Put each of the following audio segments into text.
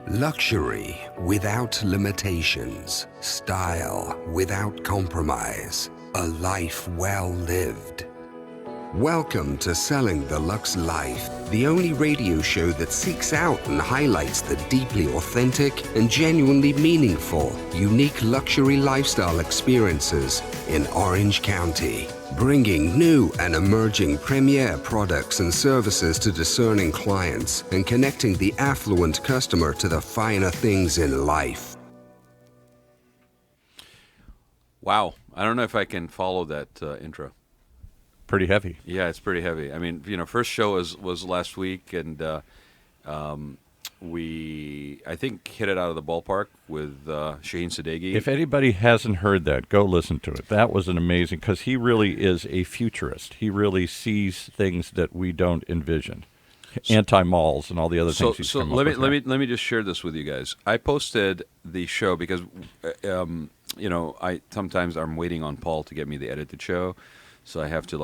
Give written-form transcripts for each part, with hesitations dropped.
Luxury without limitations. Style without compromise. A life well lived. Welcome to Selling the Luxe Life, the only radio show that seeks out and highlights the deeply authentic and genuinely meaningful, unique luxury lifestyle experiences in Orange County. Bringing new and emerging premier products and services to discerning clients and connecting the affluent customer to the finer things in life. Wow. I don't know if I can follow that intro. Pretty heavy. Yeah, it's pretty heavy. I mean, first show was last week, and we, I think, hit it out of the ballpark with Shaheen Sadeghi. If anybody hasn't heard that, go listen to it. That was an amazing, because he really is a futurist. He really sees things that we don't envision. Anti-malls and all the other things he's come up with. Let me just share this with you guys. I posted the show because, I sometimes I'm waiting on Paul to get me the edited show. So I have to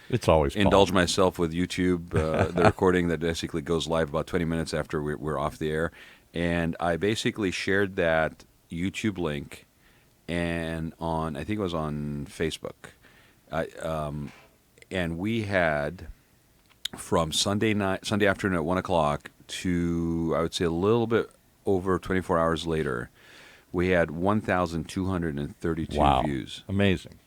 it's always indulge Paul. myself with YouTube, the recording that basically goes live about 20 minutes after we're off the air. And I basically shared that YouTube link and I think it was on Facebook. And we had from Sunday afternoon at 1 o'clock to, I would say, a little bit over 24 hours later, we had 1,232 views. Amazing.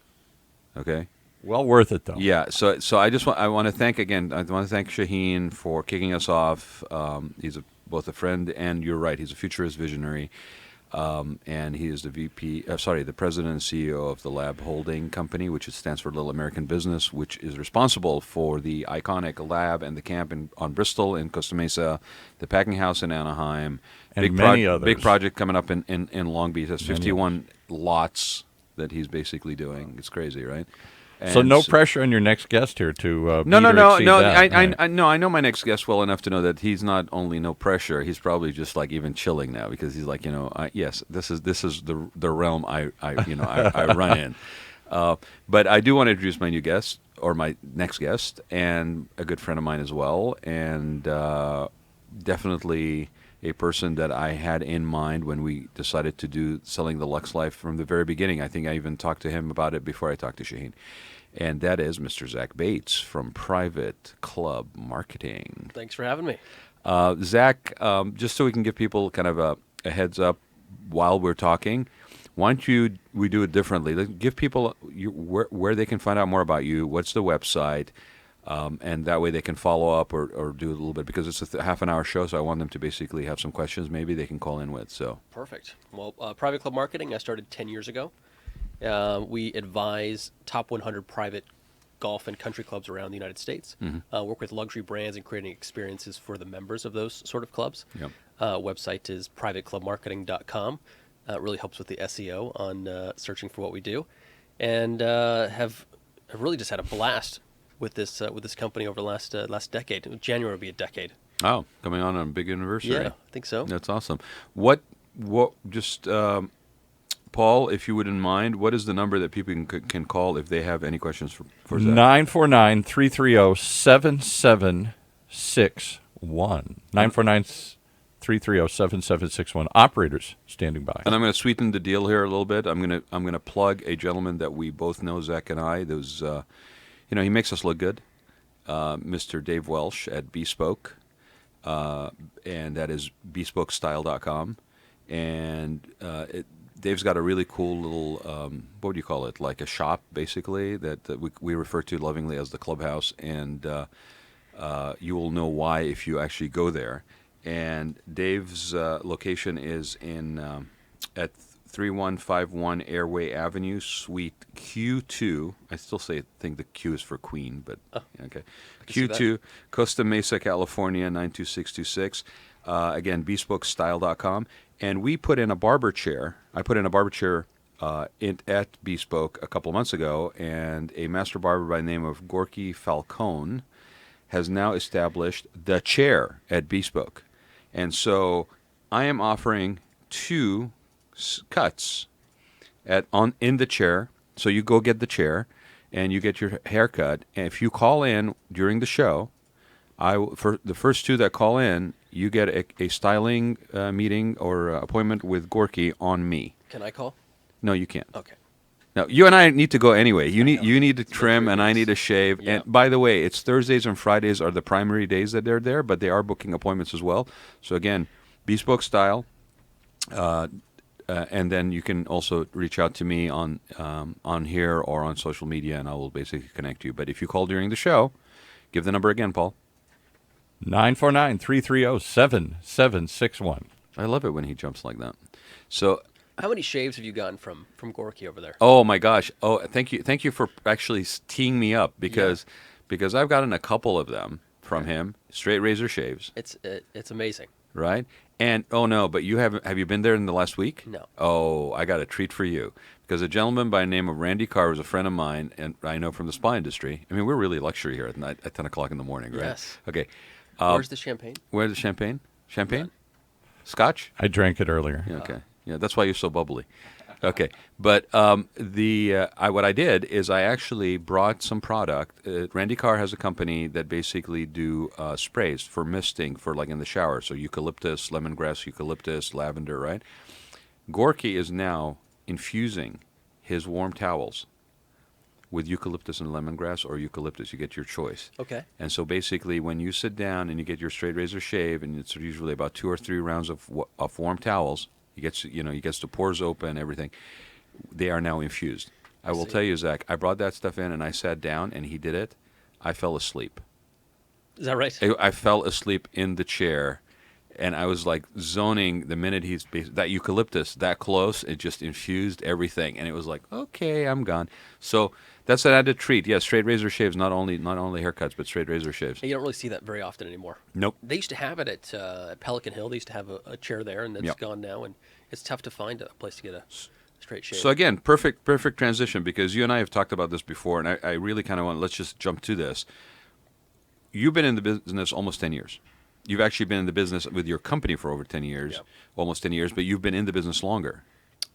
Okay. Well worth it, though. Yeah, so I want to thank Shaheen for kicking us off. He's both a friend and, you're right, he's a futurist visionary, and he is the the president and CEO of the Lab Holding Company, which stands for Little American Business, which is responsible for the iconic lab and the camp on Bristol in Costa Mesa, the packing house in Anaheim, and many others. Big project coming up in Long Beach. That's 51 lots that he's basically doing. It's crazy, right? And so no pressure on your next guest here to no. that. I know my next guest well enough to know that he's not only no pressure. He's probably just even chilling now because he's like, yes, this is the realm I run in. But I do want to introduce my new guest, or my next guest, and a good friend of mine as well, and definitely a person that I had in mind when we decided to do Selling the Luxe Life from the very beginning. I think I even talked to him about it before I talked to Shaheen. And that is Mr. Zack Bates from Private Club Marketing. Thanks for having me. Zack, just so we can give people kind of a heads up while we're talking, why don't we do it differently? Let's give people where they can find out more about you, what's the website, and that way they can follow up or do a little bit, because it's a half an hour show, so I want them to basically have some questions maybe they can call in with. So Perfect. Well, Private Club Marketing, I started 10 years ago. We advise top 100 private golf and country clubs around the United States. Mm-hmm. Work with luxury brands and creating experiences for the members of those sort of clubs. Yep. Website is privateclubmarketing.com. It really helps with the SEO on searching for what we do, and have really just had a blast with this company over the last decade. January will be a decade. Oh, coming on a big anniversary. Yeah, I think so. That's awesome. What just Paul, if you wouldn't mind, what is the number that people can call if they have any questions for Zack? 949-330-7761. 949-330-7761. Operators standing by. And I'm going to sweeten the deal here a little bit. I'm going to plug a gentleman that we both know, Zack and I. Those, he makes us look good. Mr. Dave Welsh at Bespoke, and that is bespokestyle.com. And Dave's got a really cool little, what would you call it, like a shop, basically, that we refer to lovingly as the clubhouse, and you will know why if you actually go there. And Dave's location is at 3151 Airway Avenue, Suite Q2. I still think the Q is for Queen, but okay. Q2, Costa Mesa, California, 92626. Again, bespokestyle.com. And we put in a barber chair. I put in a barber chair at Bespoke a couple of months ago, and a master barber by the name of Gorky Falcone has now established the chair at Bespoke. And so I am offering 2 cuts in the chair. So you go get the chair, and you get your haircut. And if you call in during the show, for the first 2 that call in, you get a styling meeting or appointment with Gorky on me. Can I call? No, you can't. Okay. No, you and I need to go anyway. You know. need to It's been trim, 3 and I weeks. need to shave. Yeah. And by the way, it's Thursdays and Fridays are the primary days that they're there, but they are booking appointments as well. So again, bespoke style, and then you can also reach out to me on here or on social media, and I will basically connect you. But if you call during the show, give the number again, Paul. 949-330-7761. I love it when he jumps like that. So. How many shaves have you gotten from Gorky over there? Oh my gosh! Oh, thank you for actually teeing me up because I've gotten a couple of them from him, straight razor shaves, It's amazing. right? And oh no, but you haven't. Have you been there in the last week? No. Oh, I got a treat for you because a gentleman by the name of Randy Carr was a friend of mine, and I know from the spa industry. I mean, we're really luxury here at night at 10 o'clock in the morning, right? Yes. Okay. Where's the champagne? Where's the champagne? Champagne? Scotch? I drank it earlier. Yeah, okay. Yeah, that's why you're so bubbly. Okay, but what I did is I actually brought some product. Randy Carr has a company that basically do sprays for misting for like in the shower. So eucalyptus, lemongrass, eucalyptus, lavender, right? Gorky is now infusing his warm towels with eucalyptus and lemongrass or eucalyptus. You get your choice. Okay. And so basically, when you sit down and you get your straight razor shave, and it's usually about 2 or 3 rounds of warm towels, he gets the pores open, everything. They are now infused. I will tell you, Zach, I brought that stuff in and I sat down and he did it. I fell asleep. Is that right? I fell asleep in the chair, and I was like zoning the minute that eucalyptus that close. It just infused everything, and it was like, okay, I'm gone. So that's an added treat. Yeah, straight razor shaves, not only haircuts, but straight razor shaves. You don't really see that very often anymore. Nope. They used to have it at Pelican Hill. They used to have a chair there, and it's gone now. And it's tough to find a place to get a straight shave. So again, perfect transition, because you and I have talked about this before, and I really kind of let's just jump to this. You've been in the business almost 10 years. You've actually been in the business with your company for over 10 years, almost 10 years, but you've been in the business longer.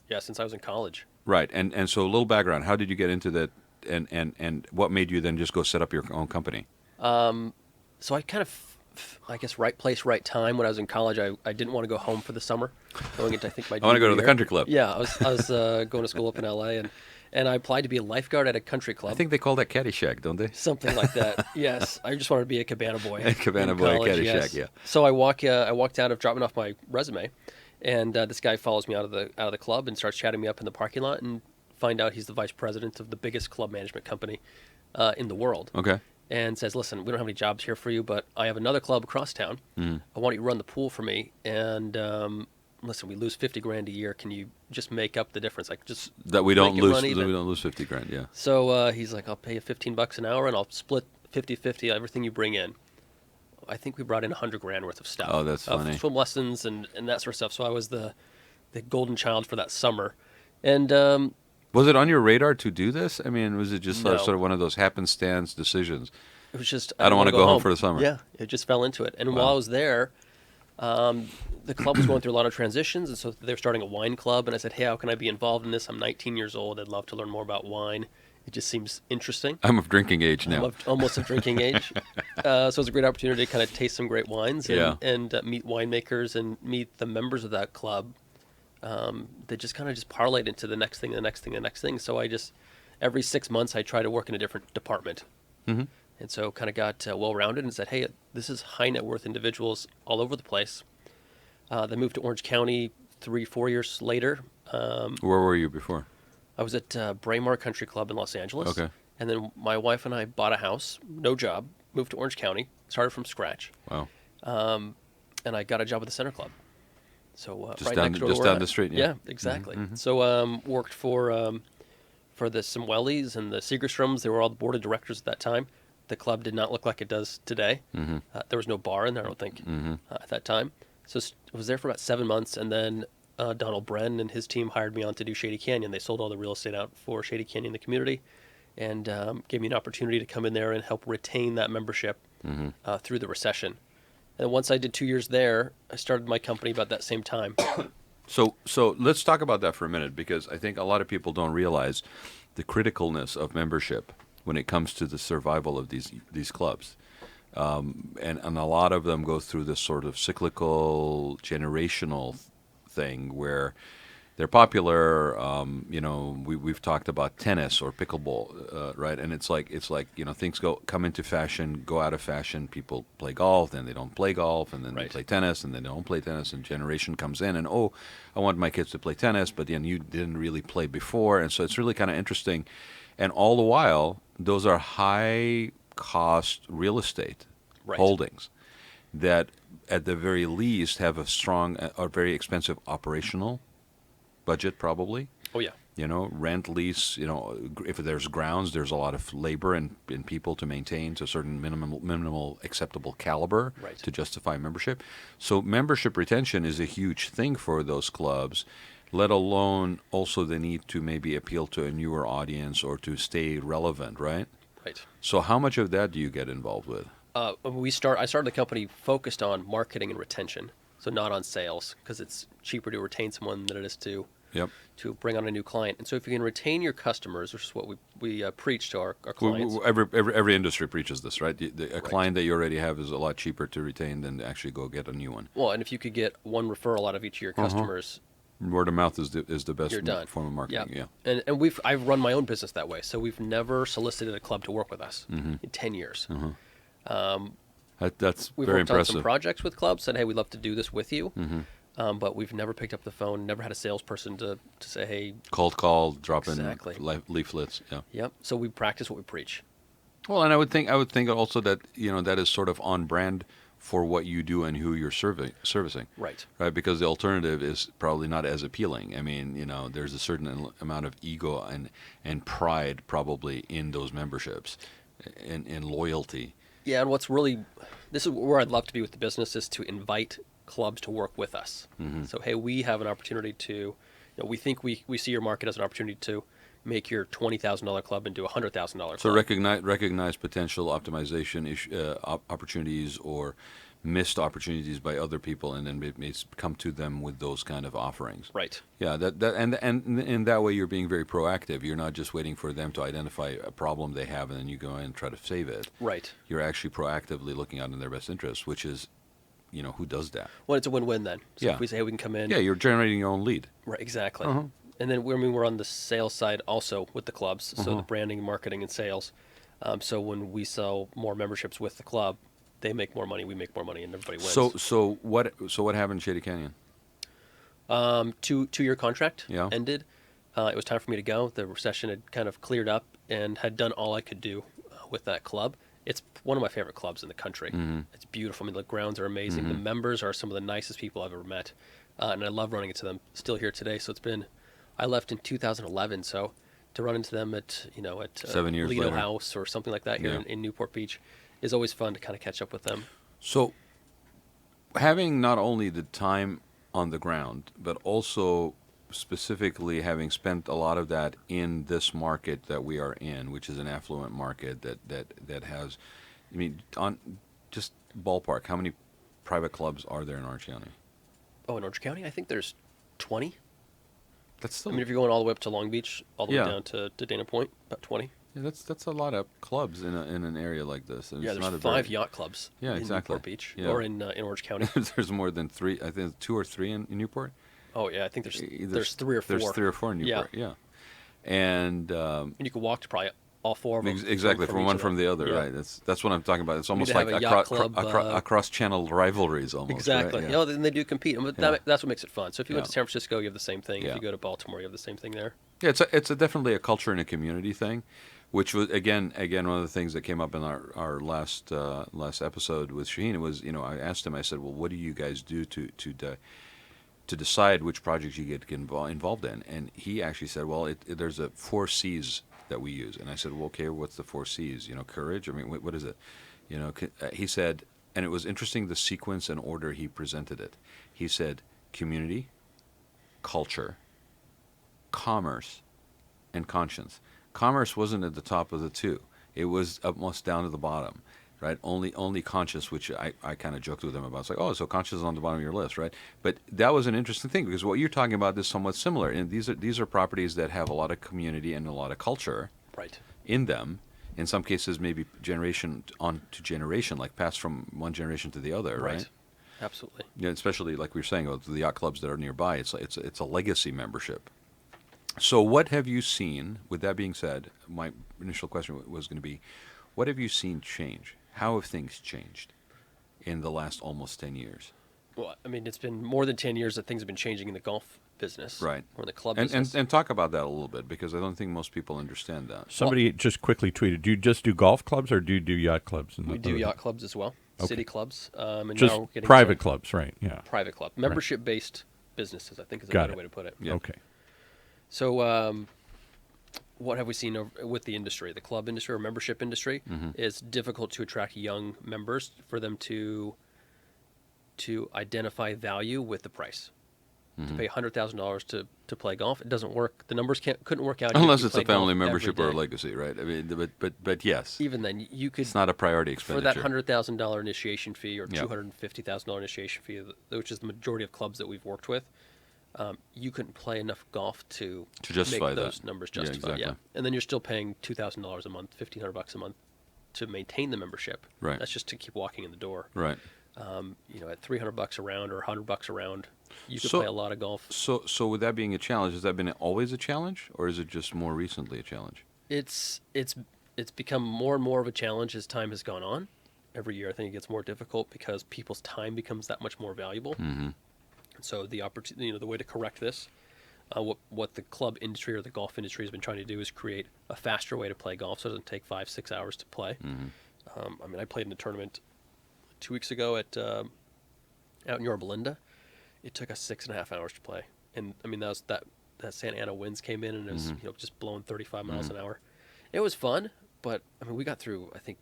Yeah, since I was in college. Right, and so a little background. How did you get into that, and what made you then just go set up your own company? So I kind of, I guess, right place, right time. When I was in college, I didn't want to go home for the summer. Going into, I think, my I want to go to junior the year. country club. Yeah, I was going to school up in L.A., and I applied to be a lifeguard at a country club. I think they call that Caddyshack, don't they? Something like that. Yes, I just wanted to be a cabana boy. A cabana in boy, college, Caddyshack, yeah. So I walked out of dropping off my resume, and this guy follows me out of the club and starts chatting me up in the parking lot, and find out he's the vice president of the biggest club management company in the world. Okay. And says, listen, we don't have any jobs here for you, but I have another club across town. I want you to run the pool for me, and listen, we lose $50,000 a year. Can you just make up the difference? Like, just That we don't make it lose. run That even. we don't lose $50,000. Yeah. So he's like, I'll pay you $15 an hour, and I'll split 50-50 everything you bring in. I think we brought in $100,000 worth of stuff. Oh, that's funny. Swim lessons and that sort of stuff. So I was the golden child for that summer, and Was it on your radar to do this? I mean, was it just No. sort of one of those happenstance decisions? it was just I don't want wanna to go home for the summer. Yeah, it just fell into it. And Wow. while I was there, the club was going through a lot of transitions, and so they're starting a wine club. And I said, hey, how can I be involved in this? I'm 19 years old. I'd love to learn more about wine. It just seems interesting. I'm of drinking age now. Almost of drinking age. So it was a great opportunity to kind of taste some great wines and meet winemakers and meet the members of that club. That just kind of just parlayed into the next thing, the next thing, the next thing. So I just, every 6 months, I try to work in a different department. Mm-hmm. And so kind of got well-rounded and said, hey, this is high net worth individuals all over the place. They moved to Orange County 3-4 years later. Where were you before? I was at Braemar Country Club in Los Angeles. Okay. And then my wife and I bought a house, no job, moved to Orange County, started from scratch. Wow. And I got a job at the Center Club. So Just right down next the- door just to where down the street, yeah. Yeah, exactly. So worked for the Simwellis and the Segerstroms. They were all the board of directors at that time. The club did not look like it does today. There was no bar in there, I don't think, at that time. So I was there for about 7 months, and then Donald Bren and his team hired me on to do Shady Canyon. They sold all the real estate out for Shady Canyon, the community, and gave me an opportunity to come in there and help retain that membership through the recession. And once I did 2 years there, I started my company about that same time. So let's talk about that for a minute, because I think a lot of people don't realize the criticalness of membership when it comes to the survival of these clubs. And a lot of them go through this sort of cyclical generational thing where they're popular. We've talked about tennis or pickleball, right? And it's like things come into fashion, go out of fashion. People play golf, then they don't play golf, and then they Right. play tennis, and then they don't play tennis. And generation comes in, and I want my kids to play tennis, but then you didn't really play before, and so it's really kind of interesting. And all the while, those are high cost real estate Right. holdings that, at the very least, have a strong or very expensive operational budget, probably. Oh yeah. Rent, lease. If there's grounds, there's a lot of labor and people to maintain to a certain minimal acceptable caliber Right. to justify membership. So membership retention is a huge thing for those clubs, let alone also the need to maybe appeal to a newer audience or to stay relevant, right? Right. So how much of that do you get involved with? I started the company focused on marketing and retention, so not on sales, because it's cheaper to retain someone than it is to Yep. bring on a new client. And so if you can retain your customers, which is what we preach to our clients. Every industry preaches this, right? A Right. client that you already have is a lot cheaper to retain than to actually go get a new one. Well, and if you could get one referral out of each of your customers, Word of mouth is the best you're done. form of marketing. Yeah. And I've run my own business that way. So we've never solicited a club to work with us in 10 years. That's We've very worked on some impressive. projects with clubs, said, hey, we'd love to do this with you. But we've never picked up the phone, never had a salesperson to say, hey, Cold call, drop in Exactly. leaflets. Yeah. yep. So we practice what we preach. Well, and I would think also that that is sort of on brand for what you do and who you're servicing. Right. Right, because the alternative is probably not as appealing. I mean, there's a certain amount of ego and pride probably in those memberships, and loyalty. Yeah, and this is where I'd love to be with the business, is to invite clubs to work with us. So, hey, we have an opportunity to, we think we see your market as an opportunity to make your $20,000 club into a $100,000 club. So recognize potential optimization opportunities or missed opportunities by other people, and then may come to them with those kind of offerings. Right. Yeah, and in that way you're being very proactive. You're not just waiting for them to identify a problem they have and then you go in and try to save it. Right. You're actually proactively looking out in their best interest, which is, who does that? Well, it's a win-win then. So Yeah. if we say, hey, we can come in. Yeah, you're generating your own lead. Right, exactly. And then we're on the sales side also with the clubs, so the branding, marketing, and sales. So when we sell more memberships with the club, they make more money, we make more money, and everybody wins. So what happened in Shady Canyon? 2-year contract Yeah. ended. It was time for me to go. The recession had kind of cleared up and had done all I could do with that club. It's one of my favorite clubs in the country. It's beautiful. I mean, the grounds are amazing. The members are some of the nicest people I've ever met, and I love running into them. Still here today. So I left in 2011. So to run into them at 7 years Lido later. House or something like that here Yeah. in Newport Beach is always fun to kind of catch up with them. So, having not only the time on the ground, but also specifically having spent a lot of that in this market that we are in, which is an affluent market that has, I mean, on just ballpark, how many private clubs are there in Orange County? Oh, in Orange County, I think there's 20. That's still, I mean, if you're going all the way up to Long Beach, all the Yeah. way down to Dana Point, about 20. yeah, that's a lot of clubs in an area like this. And Yeah, it's there's not a 5 very- yacht clubs Yeah, in exactly. Newport Beach, Yeah. or in Orange County. There's more than 3. I think 2 or 3 in Newport. Oh, yeah, I think there's 3 or 4. There's 3 or 4 in Newport. Yeah. And And you can walk to probably all 4 of them. exactly from each one of from them. the other, Yeah. right? That's what I'm talking about. It's almost to like have a yacht club, across channel rivalries, almost. Exactly. Right? You know, then they do compete. And Yeah. that's what makes it fun. So if you go Yeah. to San Francisco, you have the same thing. Yeah. If you go to Baltimore, you have the same thing there. Yeah, it's definitely a culture and a community thing, which was again one of the things that came up in our last episode with Shaheen. Was I asked him, I said, well, what do you guys do to decide which projects you get involved in? And he actually said, well, there's 4 C's that we use. And I said, well, okay, what's the 4 C's? Courage. I mean, what is it? He said, and it was interesting the sequence and order he presented it. He said, community, culture, commerce, and conscience. Commerce wasn't at the top of the 2. It was almost down to the bottom, right? Only conscience, which I kind of joked with him about. It's like, oh, so conscience is on the bottom of your list, right? But that was an interesting thing because what you're talking about is somewhat similar. And these are properties that have a lot of community and a lot of culture Right. in them. in some cases maybe generation on to generation, like passed from one generation to the other, right? Absolutely. Yeah, especially like we were saying about the yacht clubs that are nearby. It's a legacy membership. So what have you seen? With that being said, my initial question was going to be, what have you seen change? How have things changed in the last almost 10 years? Well, I mean, it's been more than 10 years that things have been changing in the golf business, Right. or in the club And, business. and talk about that a little bit, because I don't think most people understand that. Somebody just quickly tweeted, do you just do golf clubs or do you do yacht clubs? We do yacht clubs as well, city clubs, and now Just we're getting private into clubs, right? Yeah. private club, membership-based businesses, I think is a Got better it. way to put it. Yeah. Okay. So, what have we seen with the industry? The club industry or membership industry is difficult to attract young members for them to identify value with the price. To pay $100,000 to play golf, it doesn't work. The numbers couldn't work out even Unless if you it's a played golf family every membership or a day. legacy, right? I mean, but yes, Even then, you could it's not a priority for expenditure. that $100,000 initiation fee or Yeah. $250,000 initiation fee, which is the majority of clubs that we've worked with. You couldn't play enough golf to justify make that. those numbers Yeah, justify. exactly. And then you're still paying $2,000 a month, $1,500 a month to maintain the membership. Right. That's just to keep walking in the door. Right. At $300 a round or $100 a round, you could So- play a lot of golf. So with that being a challenge, has that been always a challenge, or is it just more recently a challenge? It's become more and more of a challenge as time has gone on. Every year, I think it gets more difficult because people's time becomes that much more valuable. Mm-hmm. So the opportunity, the way to correct this, what the club industry or the golf industry has been trying to do is create a faster way to play golf, so it doesn't take 5-6 hours to play. Mm-hmm. I played in a tournament 2 weeks ago at out in Yorba Linda. It took us 6.5 hours to play, and that was that Santa Ana winds came in and it was just blowing 35 miles an hour. It was fun, but we got through I think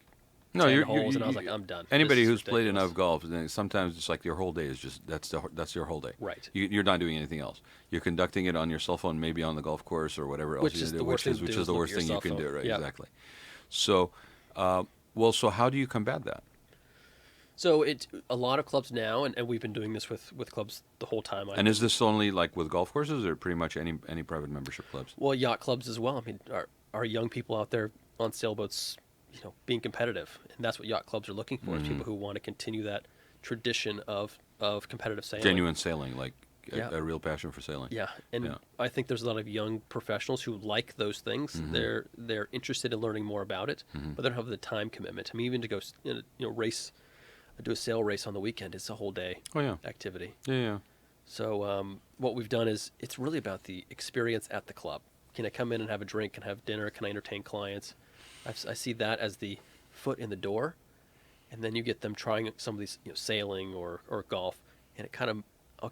10 holes, and I was like, I'm done. Anybody This is who's played ridiculous. enough golf, then sometimes it's like your whole day is just that's your whole day. Right. You're not doing anything else. You're conducting it on your cell phone, maybe on the golf course or whatever else Which you is do, the worst thing to do, which is is the look worst at your thing you cell can do, phone. right? Yeah. Exactly. So, so how do you combat that? So a lot of clubs now, and we've been doing this with clubs the whole time. And is this only like with golf courses, or pretty much any private membership clubs? Well, yacht clubs as well. Our young people out there on sailboats, being competitive, and that's what yacht clubs are looking for. Is people who want to continue that tradition of competitive sailing. Genuine sailing, like Yeah. a real passion for sailing. Yeah, and Yeah. I think there's a lot of young professionals who like those things. They're interested in learning more about it, but they don't have the time commitment. Even to go race, do a sail race on the weekend, it's a whole day Oh yeah. activity. Yeah. So what we've done is it's really about the experience at the club. Can I come in and have a drink and have dinner? Can I entertain clients? I see that as the foot in the door, and then you get them trying some of these sailing or golf, and it kind of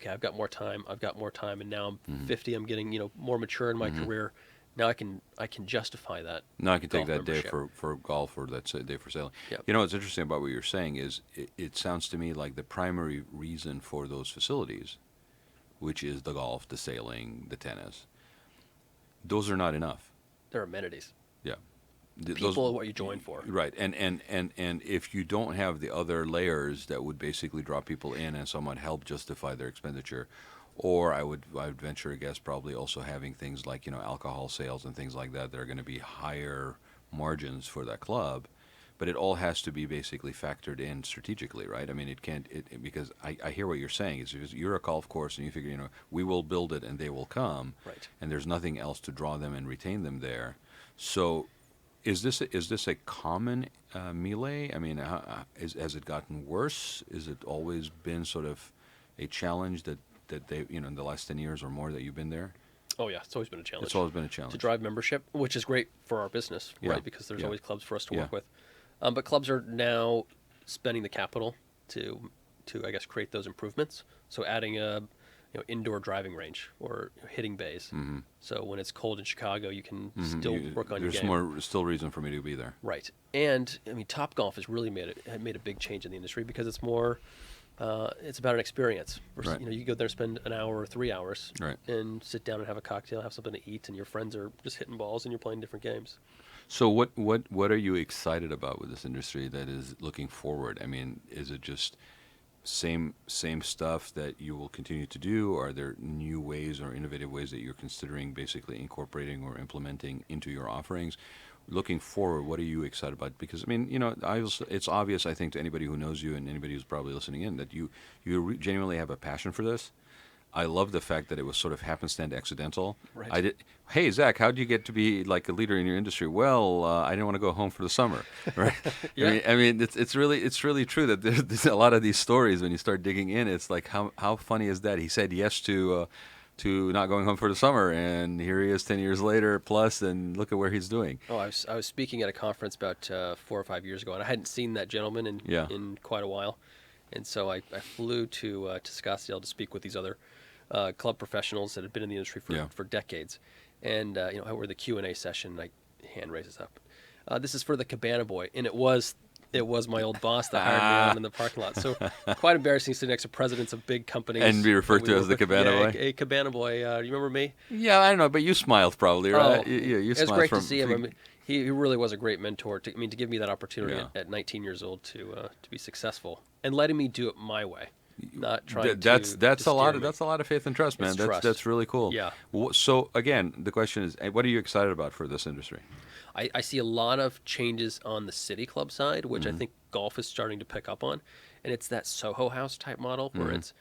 I've got more time, and now I'm 50. I'm getting more mature in my career. Now I can justify that. No, I can take golf that day membership. for golf, or that day for sailing. Yep. What's interesting about what you're saying is it sounds to me like the primary reason for those facilities, which is the golf, the sailing, the tennis, those are not enough. They're amenities. Yeah. People are what you join for. Right. And if you don't have the other layers that would basically draw people in and somewhat help justify their expenditure, or I would venture a guess probably also having things like alcohol sales and things like that are going to be higher margins for that club, but it all has to be basically factored in strategically, right? It can't because I hear what you're saying is if you're a golf course and you figure we will build it and they will come, Right. and there's nothing else to draw them and retain them there. So is this a common melee? Has it gotten worse? Is it always been sort of a challenge that they in the last 10 years or more that you've been there? Oh yeah, it's always been a challenge. It's always been a challenge. To drive membership, which is great for our business, Yeah. right? Because there's Yeah. always clubs for us to Yeah. work with. But clubs are now spending the capital to I guess create those improvements. So adding a indoor driving range or hitting bays. Mm-hmm. So when it's cold in Chicago, you can still work on your There's game. still reason for me to be there. Right. And Topgolf has really made a big change in the industry because it's more it's about an experience. Versus, Right. you go there and spend an hour or 3 hours Right. and sit down and have a cocktail, have something to eat, and your friends are just hitting balls and you're playing different games. So what are you excited about with this industry that is looking forward? Is it just same stuff that you will continue to do? Or are there new ways or innovative ways that you're considering basically incorporating or implementing into your offerings? looking forward, what are you excited about? Because I mean, it's obvious, I think, to anybody who knows you and anybody who's probably listening in, that you genuinely have a passion for this. I love the fact that it was sort of happenstance accidental. Right. Hey, Zach, how did you get to be like a leader in your industry? Well, I didn't want to go home for the summer, right? Yeah. I mean, it's really true that there's a lot of these stories when you start digging in. It's like how funny is that? He said yes to not going home for the summer, and here he is 10 years later plus, and look at where he's doing. Oh, I was speaking at a conference about 4 or 5 years ago, and I hadn't seen that gentleman in quite a while, and so I flew to Scottsdale to speak with these other club professionals that had been in the industry for decades, and we're in the Q&A session, and hand raises up. This is for the Cabana Boy, and it was my old boss that hired me on in the parking lot. So quite embarrassing sitting next to presidents of big companies. And be referred to as the Cabana Boy? A Cabana Boy. You remember me? Yeah, I don't know, but you smiled probably, right? Oh, You it was smiled great to see him. I mean, he really was a great mentor. To give me that opportunity at 19 years old to be successful and letting me do it my way, not trying that's to a lot steer of me. that's a lot of faith and trust, man. It's That's trust. that's really cool. Yeah. So again, the question is, what are you excited about for this industry? I see a lot of changes on the city club side, which I think golf is starting to pick up on, and it's that Soho House type model where it's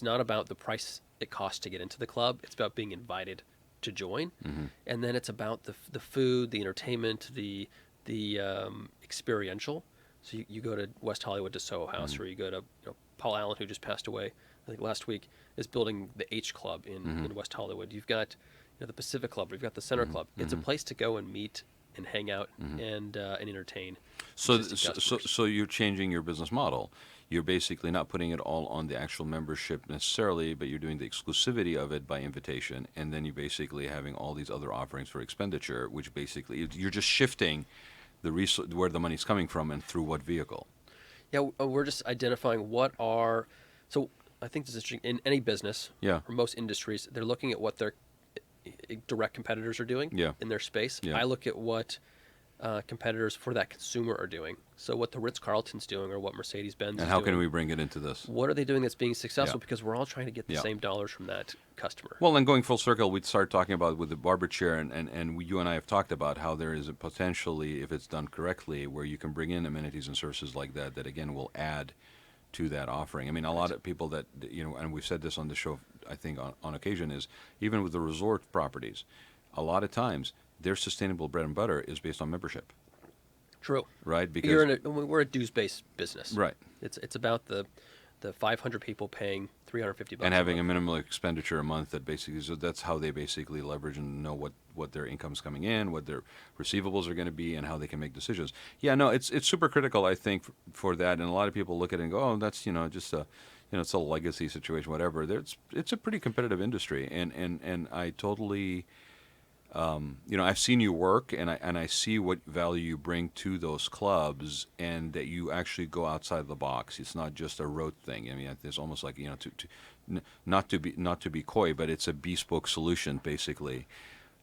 not about the price it costs to get into the club. It's about being invited to join, and then it's about the food, the entertainment, the experiential. So you go to West Hollywood to Soho House, or you go to Paul Allen, who just passed away, I think last week, is building the H Club in West Hollywood. You've got the Pacific Club, you've got the Center Club. It's a place to go and meet and hang out and entertain. So you're changing your business model. You're basically not putting it all on the actual membership necessarily, but you're doing the exclusivity of it by invitation, and then you're basically having all these other offerings for expenditure, which basically you're just shifting the where the money's coming from and through what vehicle. Yeah, we're just identifying what are. So I think this is interesting. In any business, Yeah. or most industries, they're looking at what their direct competitors are doing in their space. Yeah. I look at what competitors for that consumer are doing. So what the Ritz-Carlton's doing or what Mercedes-Benz is doing. And how can we bring it into this? What are they doing that's being successful? Yeah. Because we're all trying to get the Yeah. same dollars from that customer. Well, and going full circle, we'd start talking about with the barber chair, and you and I have talked about how there is a potentially, if it's done correctly, where you can bring in amenities and services like that again will add to that offering. I mean, a lot of people that, and we've said this on the show, I think on occasion, is even with the resort properties, a lot of times their sustainable bread and butter is based on membership. True. Right? Because we're a dues-based business. Right. It's about the 500 people paying $350 and having a month. minimal expenditure a month that basically, so that's how they basically leverage and know what their income's coming in, what their receivables are going to be, and how they can make decisions. Yeah, no, it's super critical, I think, for that. And a lot of people look at it and go, oh, that's just a it's a legacy situation, whatever. It's a pretty competitive industry, and I totally. I've seen you work, and I see what value you bring to those clubs, and that you actually go outside the box. It's not just a rote thing. I mean, it's almost like not to be coy, but it's a bespoke solution, basically,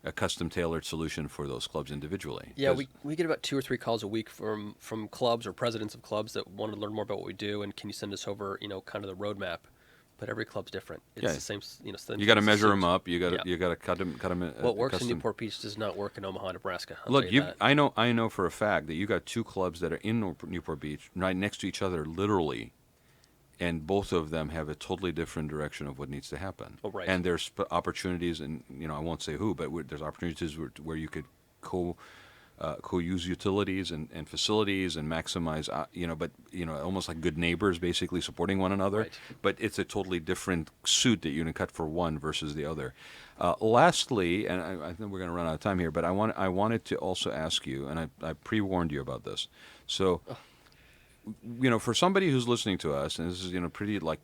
a custom tailored solution for those clubs individually. Yeah, we get about 2 or 3 calls a week from clubs or presidents of clubs that want to learn more about what we do, and can you send us over kind of the roadmap. But every club's different. It's the same, You got to measure them up. You got to cut them. What works in Newport Beach does not work in Omaha, Nebraska. I'll Look, tell you that. I know for a fact that you got 2 clubs that are in Newport Beach, right next to each other, literally, and both of them have a totally different direction of what needs to happen. Oh, right. And there's opportunities, and I won't say who, but there's opportunities where you could co-use utilities and facilities and maximize, but almost like good neighbors, basically supporting one another. Right. But it's a totally different suit that you're going to cut for one versus the other. Lastly, and I think we're going to run out of time here, but I wanted to also ask you, and I pre-warned you about this. So, for somebody who's listening to us, and this is pretty like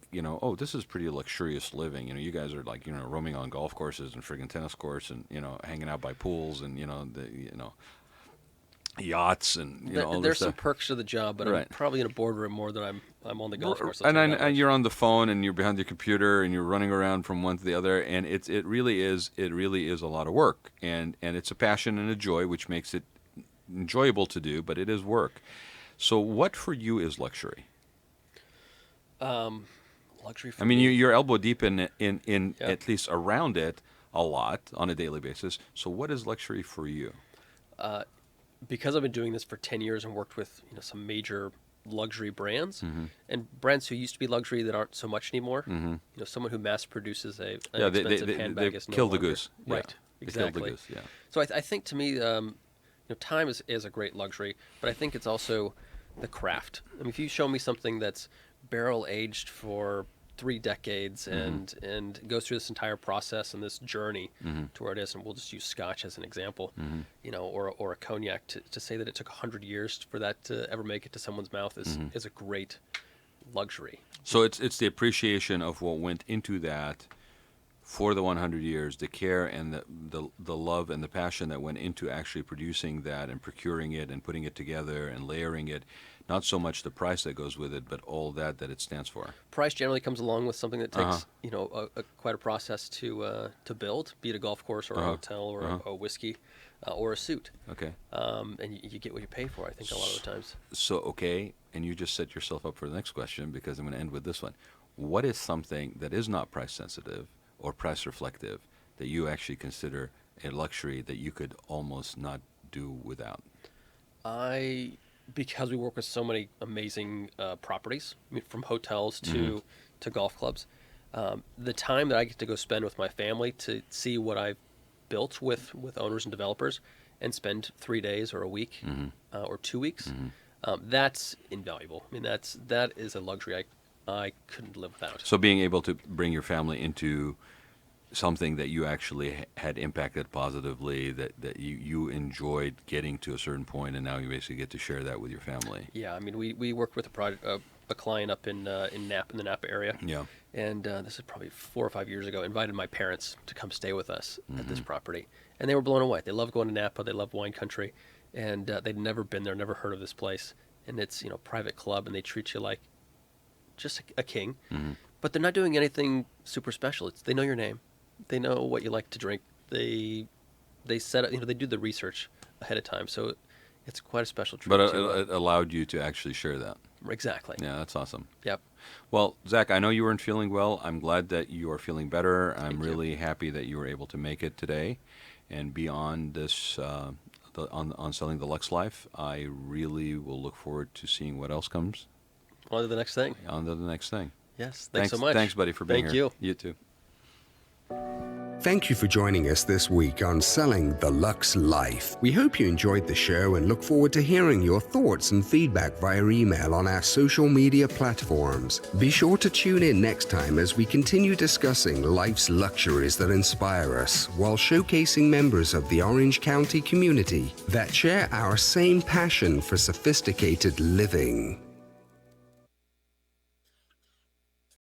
this is pretty luxurious living. You guys are like roaming on golf courses and friggin' tennis courts, and hanging out by pools, and yachts, and all this There's stuff. some perks to the job, but I'm Right. probably in a boardroom more than I'm on the golf course. And you're on the phone, and you're behind the computer, and you're running around from one to the other, and it really is a lot of work, and it's a passion and a joy, which makes it enjoyable to do, but it is work. So, what for you is luxury? Luxury. For I mean, me. you're elbow deep in Yeah. at least around it. a lot on a daily basis. So what is luxury for you? Because I've been doing this for 10 years and worked with some major luxury brands Mm-hmm. and brands who used to be luxury that aren't so much anymore. Someone who mass produces an expensive handbag is no killed the longer- goose. Yeah. Right, They exactly. killed the goose, yeah. So I think to me, time is a great luxury, but I think it's also the craft. I mean, if you show me something that's barrel aged for 3 decades and goes through this entire process and this journey to where it is, and we'll just use Scotch as an example, or a cognac to say that it took 100 years for that to ever make it to someone's mouth is a great luxury. So it's the appreciation of what went into that for the 100 years, the care and the love and the passion that went into actually producing that and procuring it and putting it together and layering it. Not so much the price that goes with it, but all that it stands for. Price generally comes along with something that takes quite a process to build, be it a golf course or a hotel or a whiskey or a suit. Okay. And you get what you pay for, I think, a lot of the times. So, okay, and you just set yourself up for the next question because I'm going to end with this one. What is something that is not price sensitive or price reflective that you actually consider a luxury that you could almost not do without? Because we work with so many amazing properties, I mean, from hotels to golf clubs, the time that I get to go spend with my family to see what I've built with owners and developers and spend 3 days or a week or 2 weeks, that's invaluable. I mean, that is a luxury I couldn't live without. So being able to bring your family into something that you actually had impacted positively, that you enjoyed getting to a certain point, and now you basically get to share that with your family. Yeah, I mean, we worked with a client up in Napa, in the Napa area. Yeah. And this is probably 4 or 5 years ago. Invited my parents to come stay with us at this property, and they were blown away. They love going to Napa. They love wine country, and they'd never been there, never heard of this place. And it's private club, and they treat you like just a king. But they're not doing anything super special. They know your name. They know what you like to drink. They set up, they do the research ahead of time. So it's quite a special treat. But it allowed you to actually share that. Exactly. Yeah, that's awesome. Yep. Well, Zack, I know you weren't feeling well. I'm glad that you are feeling better. I'm Thank you. really happy that you were able to make it today and be on this on Selling the Luxe Life. I really will look forward to seeing what else comes. On to the next thing. On to the next thing. Yes. Thanks so much. Thanks, buddy, for being Thank here. you. You too. Thank you for joining us this week on Selling the Luxe Life. We hope you enjoyed the show and look forward to hearing your thoughts and feedback via email on our social media platforms. Be sure to tune in next time as we continue discussing life's luxuries that inspire us while showcasing members of the Orange County community that share our same passion for sophisticated living.